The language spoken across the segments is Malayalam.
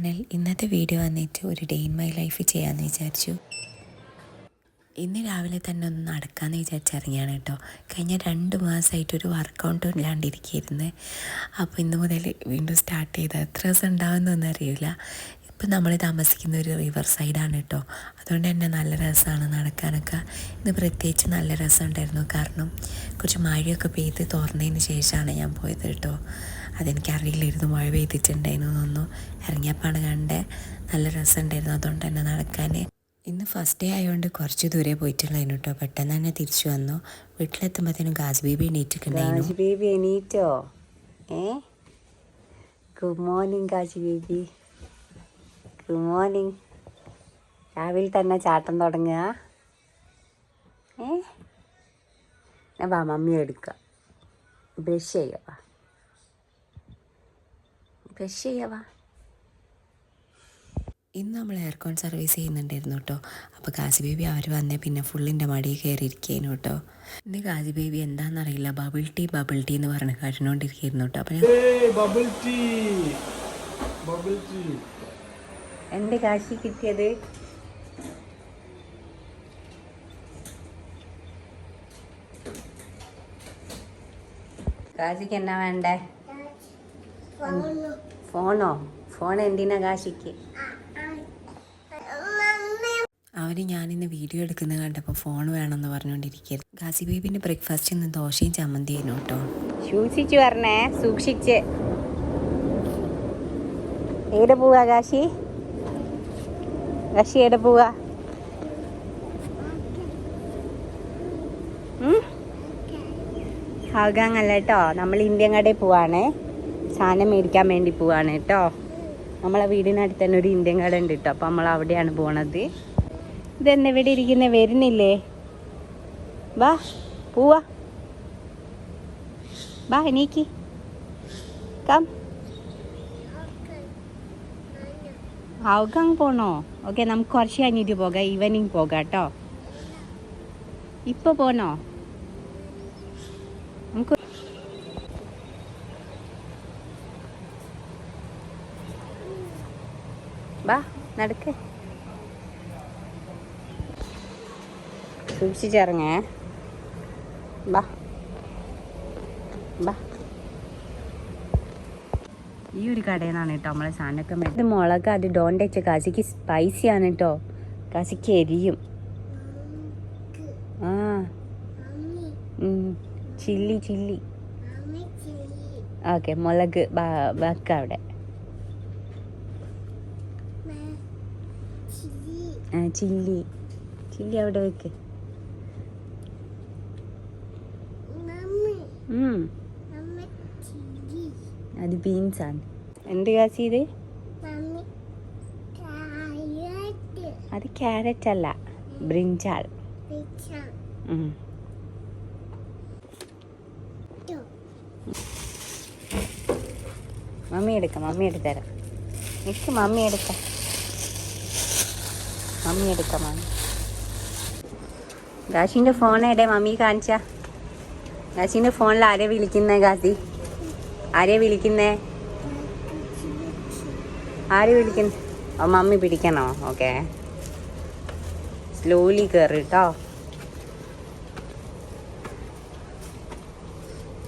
ചാനൽ. ഇന്നത്തെ വീഡിയോ വന്നിട്ട് ഒരു ഡേ ഇൻ മൈ ലൈഫ് ചെയ്യാമെന്ന് വിചാരിച്ചു. ഇന്ന് രാവിലെ തന്നെ ഒന്ന് നടക്കാമെന്ന് വിചാരിച്ചിറങ്ങിയാണ് കേട്ടോ. കഴിഞ്ഞ 2 മാസമായിട്ടൊരു വർക്കൗട്ടും ഇല്ലാണ്ടിരിക്കുന്നത്. അപ്പോൾ ഇന്ന് മുതൽ വീണ്ടും സ്റ്റാർട്ട് ചെയ്ത് എത്ര ദിവസം ഉണ്ടാവുമെന്നൊന്നും അറിയില്ല. ഇപ്പം നമ്മൾ താമസിക്കുന്ന ഒരു റിവർ സൈഡാണ് കേട്ടോ. അതുകൊണ്ട് തന്നെ നല്ല രസമാണ് നടക്കാനൊക്കെ. ഇന്ന് പ്രത്യേകിച്ച് നല്ല രസമുണ്ടായിരുന്നു. കാരണം കുറച്ച് മഴയൊക്കെ പെയ്ത് തുറന്നതിന് ശേഷമാണ് ഞാൻ പോയത് കേട്ടോ. അതെനിക്കറിയില്ലായിരുന്നു മഴ പെയ്തിട്ടുണ്ടായിരുന്നു എന്നൊന്നും. ഇറങ്ങിയപ്പോഴാണ് കണ്ടേ. നല്ല രസമുണ്ടായിരുന്നു. അതുകൊണ്ട് തന്നെ നടക്കാൻ ഇന്ന് ഫസ്റ്റ് ഡേ ആയതുകൊണ്ട് കുറച്ച് ദൂരെ പോയിട്ടുള്ളതിന് കേട്ടോ. പെട്ടെന്ന് തന്നെ തിരിച്ചു വന്നു. വീട്ടിലെത്തുമ്പോഴത്തേനും ഗാസ് ബേബി എണീറ്റിട്ടുണ്ടായിരുന്നു. ഗാജ് ബേബി എണീറ്റോ? ഗുഡ് മോർണിംഗ് ഗാജ് ബേബി. Good morning. രാവിലെ തന്നെ ചാട്ടം തുടങ്ങുക. വാ മമ്മി എടുക്കുക. ബ്രഷ് ചെയ്യവാ, ബ്രഷ് ചെയ്യവാ. ഇന്ന് നമ്മൾ എയർകോൺ സർവീസ് ചെയ്യുന്നുണ്ടായിരുന്നു കേട്ടോ. അപ്പോൾ ഗാസി ബേബി അവർ വന്നേ പിന്നെ ഫുള്ളിൻ്റെ മടിയിൽ കയറിയിരിക്കുന്നു കേട്ടോ. ഇന്ന് ഗാസി ബേബി എന്താണെന്നറിയില്ല ബബിൾ ടീ എന്ന് പറഞ്ഞ് കഴിഞ്ഞുകൊണ്ടിരിക്കുന്നു കേട്ടോ. അപ്പോൾ എൻ്റെ കാശി കിട്ടിയത് കാശിക്ക് എന്നാ വേണ്ടേ? ഫോണോ? ഫോൺ എന്തിനാ കാശിക്ക്? അവർ ഞാനിന്ന് വീഡിയോ എടുക്കുന്നത് കണ്ടപ്പോൾ ഫോൺ വേണമെന്ന് പറഞ്ഞുകൊണ്ടിരിക്കുന്നത്. ഗാസി ബേബിൻ്റെ ബ്രേക്ക്ഫാസ്റ്റ് ഇന്ന് ദോശയും ചമ്മന്തിയായിരുന്നു കേട്ടോ. സൂക്ഷിച്ച് പറഞ്ഞേ, സൂക്ഷിച്ച്. എവിടെ പോവാ കാശി? കാശി എവിടെ പോവാ? ഹൗഗാങ് അല്ല കേട്ടോ, നമ്മൾ ഇന്ത്യൻ കടയിൽ പോവാണേ. സാധനം മേടിക്കാൻ വേണ്ടി പോവാണ് കേട്ടോ. നമ്മളെ വീടിനടുത്ത് തന്നെ ഒരു ഇന്ത്യൻ കട ഉണ്ട് കേട്ടോ. അപ്പം നമ്മൾ അവിടെയാണ് പോണത്. ഇതെന്നെ ഇവിടെ ഇരിക്കുന്നേ, വരുന്നില്ലേ? വാ പോവാ, വാ എണീക്ക്, കം. ഹൗഗാങ് പോണോ? ഓക്കെ, നമുക്ക് കുറച്ച് കഴിഞ്ഞിട്ട് പോകാം. ഈവനിങ് പോകാം കേട്ടോ. ഇപ്പോൾ പോണോ? നമുക്ക് വാ നടക്ക്, സൂക്ഷിച്ചിറങ്ങേ. ബാ ബാ. ഈ ഒരു കടയിൽ നിന്നാണ് കേട്ടോ നമ്മളെ സാധനമൊക്കെ മേടിച്ചത്. ഇത് മുളക്, അത് ഡോണ്ട് ടച്ച്. കാശിക്ക് സ്പൈസിയാണ് കേട്ടോ. കാശിക്ക് എരിയും. ആ ചില്ലി ചില്ലി. ഓക്കെ, മുളക് വെക്ക അവിടെ. ചില്ലി ചില്ലി അവിടെ വെക്ക്. അത് ബീൻസാണ്. എന്ത് കാശി ഇത്? അത് ക്യാരറ്റ് അല്ല, ബ്രിഞ്ചാൾ. മമ്മി എടുക്കാം, മമ്മി എടുത്തരാം. എനിക്ക് മമ്മി എടുക്കാം, മമ്മി എടുക്കാം. മമ്മി ഗാഷിൻ്റെ ഫോൺ എവിടെ? മമ്മി കാണിച്ചാ. ഗാഷിൻ്റെ ഫോണിൽ ആരെ വിളിക്കുന്നേ? ഗാസി ആരെ വിളിക്കുന്നേ? ആര് വിളിക്കുന്ന? ഓ, മമ്മി പിടിക്കണോ? ഓക്കെ, സ്ലോലി കയറി കേട്ടോ.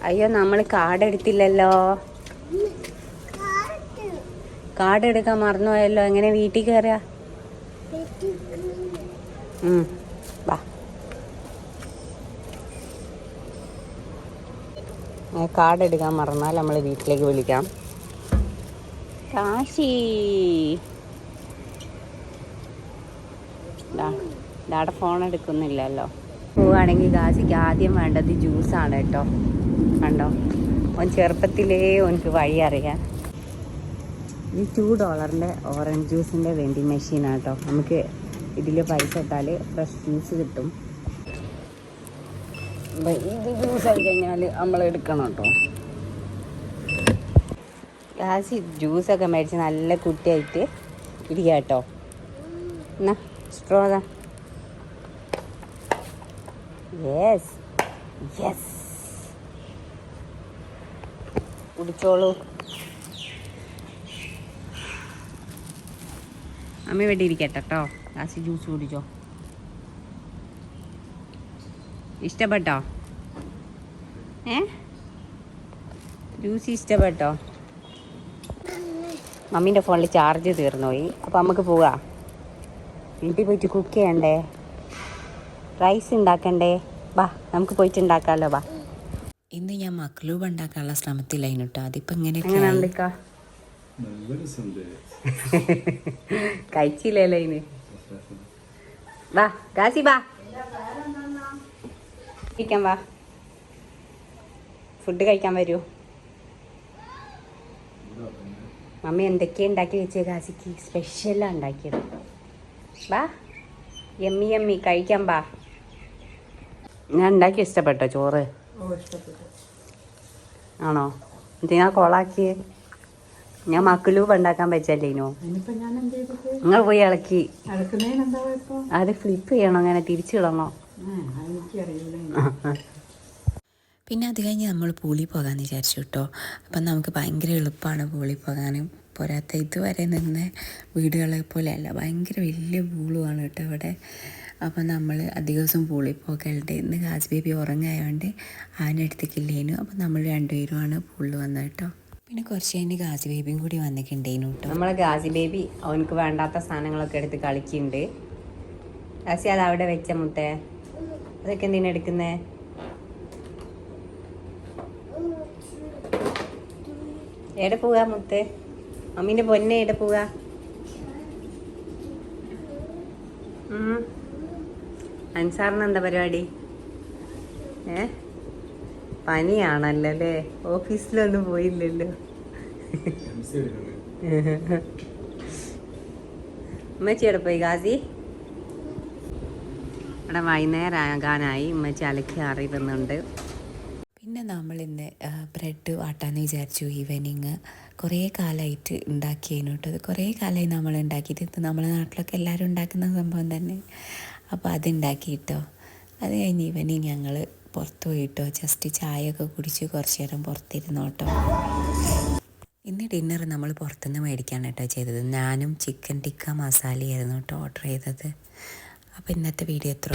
അയ്യോ, നമ്മൾ കാർഡ് എടുത്തില്ലല്ലോ. കാർഡ് എടുക്കാൻ മറന്നുപോയല്ലോ. എങ്ങനെ വീട്ടിൽ കയറുക? വാ. കാർഡ് എടുക്കാൻ മറന്നാൽ നമ്മൾ വീട്ടിലേക്ക് വിളിക്കാം. കാശി ഡാഡ ഫോൺ എടുക്കുന്നില്ലല്ലോ. പോവുകയാണെങ്കിൽ കാശിക്ക് ആദ്യം വേണ്ടത് ജ്യൂസാണ് കേട്ടോ. കണ്ടോ, ഓൻ ചെറുപ്പത്തിലേ ഓനക്ക് വഴി അറിയാം. ഈ $2 ഓറഞ്ച് ജ്യൂസിൻ്റെ വെൻഡിങ് മെഷീനാണ് കേട്ടോ. നമുക്ക് ഇതിൽ പൈസ ഇട്ടാൽ ഫ്രഷ് ജ്യൂസ് കിട്ടും. ഇത് ജ്യൂസ് ആയി കഴിഞ്ഞാൽ നമ്മൾ എടുക്കണം കേട്ടോ. ഗ്ലാസ് ജ്യൂസൊക്കെ മേടിച്ച് നല്ല കുട്ടിയായിട്ട് ഇരിക്കുക കേട്ടോ. എന്നാ സ്ട്രോ താ. യെസ് യെസ്, കുടിച്ചോളൂ. അമ്മ ഇവിടെ ഇരിക്കട്ടെ കേട്ടോ. ഗാസി ജ്യൂസ് കുടിച്ചോ. ഇഷ്ടപ്പെട്ടോ? ജ്യൂസ് ഇഷ്ടപ്പെട്ടോ? മമ്മീൻ്റെ ഫോണിൽ ചാർജ് തീർന്നു പോയി. അപ്പോൾ നമുക്ക് പോവാം. വീട്ടിൽ പോയിട്ട് കുക്ക് ചെയ്യണ്ടേ, റൈസ് ഉണ്ടാക്കണ്ടേ? വാ നമുക്ക് പോയിട്ട് ഉണ്ടാക്കാമല്ലോ. വാ. ഇന്ന് ഞാൻ മക്കളൂബ് ഉണ്ടാക്കാനുള്ള ശ്രമത്തിലായിരുന്നു കേട്ടോ. അതിപ്പോൾ എങ്ങനെ ഇങ്ങനെ ഉണ്ടാക്കാം? കഴിച്ചില്ലല്ലോ ഇനി. വാ ഗാസി വാ, കഴിക്കാൻ വാ. ഫുഡ് കഴിക്കാൻ വരൂ. മമ്മി എന്തൊക്കെയാണ് ഉണ്ടാക്കി വെച്ചേ ഗാസിക്ക്? സ്പെഷ്യലാണ് ഉണ്ടാക്കിയത്. വാ, യമ്മി യമ്മി കഴിക്കാൻ വാ. ഞാൻ ഉണ്ടാക്കി ഇഷ്ടപ്പെട്ടോ ചോറ്? ആണോ? എന്തിനാ കോളാക്കി? ഞാൻ മക്കളൂബ് ഉണ്ടാക്കാൻ പറ്റല്ലേനോ? നിങ്ങൾ പോയി ഇളക്കി. അത് ഫ്ലിപ്പ് ചെയ്യണോ? അങ്ങനെ തിരിച്ചിടണോ? പിന്നെ അത് കഴിഞ്ഞ് നമ്മൾ പൂളി പോകാമെന്ന് വിചാരിച്ചു കേട്ടോ. അപ്പം നമുക്ക് ഭയങ്കര എളുപ്പമാണ് പൂളി പോകാനും. പോരാത്ത ഇതുവരെ നിന്ന് വീടുകളെ പോലെയല്ല, ഭയങ്കര വലിയ പൂളുമാണ് കേട്ടോ ഇവിടെ. അപ്പം നമ്മൾ അധിക ദിവസം പൂളി പോകലുണ്ട്. ഇന്ന് ഗാസ് ബേബി ഉറങ്ങായതുകൊണ്ട് ആനടുത്തേക്കില്ലേനു. അപ്പം നമ്മൾ രണ്ടുപേരുമാണ് പൂളിൽ വന്നത് കേട്ടോ. പിന്നെ കുറച്ച് കഴിഞ്ഞ് ഗാസി ബേബിയും കൂടി വന്നിട്ടുണ്ടേനു കേട്ടോ. നമ്മളെ ഗാസി ബേബി അവനക്ക് വേണ്ടാത്ത സാധനങ്ങളൊക്കെ എടുത്ത് കളിക്കുന്നുണ്ട്. ഗാസി അത് അവിടെ വെച്ച മുത്തേ, അതൊക്കെ എന്തിനാ എടുക്കുന്നേ? എവിടെ പോവാ മുത്തേ? മമ്മീൻ്റെ പൊന്നെ എവിടെ പോവാ? അൻസാറിന് എന്താ പരിപാടി? പനിയാണല്ലോ അല്ലേ? ഓഫീസിലൊന്നും പോയില്ലല്ലോ. ഉമ്മച്ചി എവിടെ പോയി ഗാസി? ഇവിടെ വൈകുന്നേരം ആകാനായി. ഉമ്മച്ചി അലക്കി അറിയുന്നുണ്ട്. പിന്നെ നമ്മളിന്ന് ബ്രെഡ് വാട്ടാന്ന് വിചാരിച്ചു. ഈവനിങ് കുറേ കാലമായിട്ട് ഉണ്ടാക്കിയതിന് കേട്ടോ. അത് കുറേ കാലമായി നമ്മൾ ഉണ്ടാക്കിയിട്ട്. ഇത് നമ്മുടെ നാട്ടിലൊക്കെ എല്ലാവരും ഉണ്ടാക്കുന്ന സംഭവം തന്നെ. അപ്പോൾ അതുണ്ടാക്കി കേട്ടോ. അത് കഴിഞ്ഞ് ഈവനിങ് ഞങ്ങൾ പുറത്ത് പോയിട്ടോ. ജസ്റ്റ് ചായയൊക്കെ കുടിച്ച് കുറച്ച് നേരം പുറത്തിരുന്നു കേട്ടോ. ഇന്ന് ഡിന്നർ നമ്മൾ പുറത്തുനിന്ന് മേടിക്കാണ് കേട്ടോ ചെയ്തത്. ഞാനും ചിക്കൻ ടിക്ക മസാലയായിരുന്നു കേട്ടോ ഓർഡർ ചെയ്തത്. അപ്പോൾ ഇന്നത്തെ വീഡിയോ എത്ര